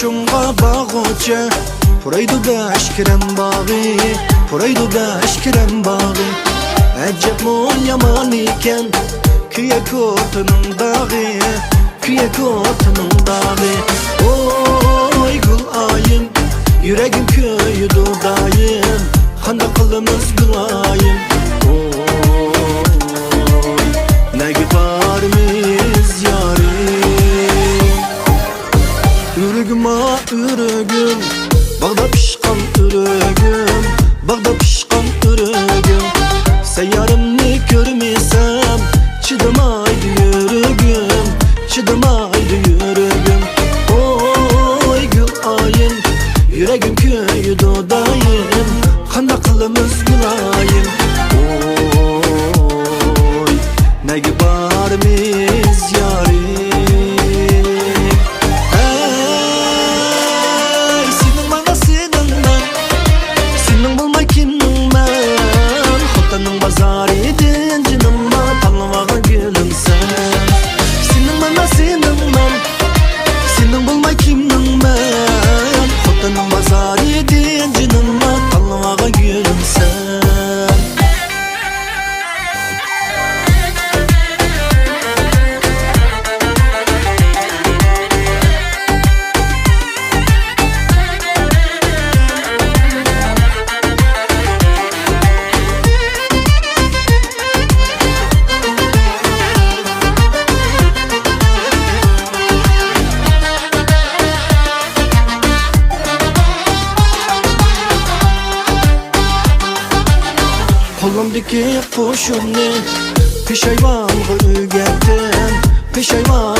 شمغا باغوچه پرایدو دشکرم باغی پرایدو دشکرم باغی عجب مون yamanıken küye kotunun dağı küye kotunun dağı oy gül ayım yüreğim köyü dudayım kanda kılımız gülayım oy ne gitarımız yarim ürgüm ha ürgüm bağda pişkan ürgüm bağda pişkan ürgüm seyyarımni görmesem çıdımaydı yürügüm çıdımaydı yürügüm oy gül ayım yüreğim köyü dodayım kanda kılımız gülayım oy ne gibarimiz yarim Bazar edin canıma tanımağa gülüm sen senin bana senin ben senin bulma kimdim ben Xotanın bazar edin canıma tanımağa gülüm sen Kolumdaki kuşumni pişayvanğı ügettim pişayvanğı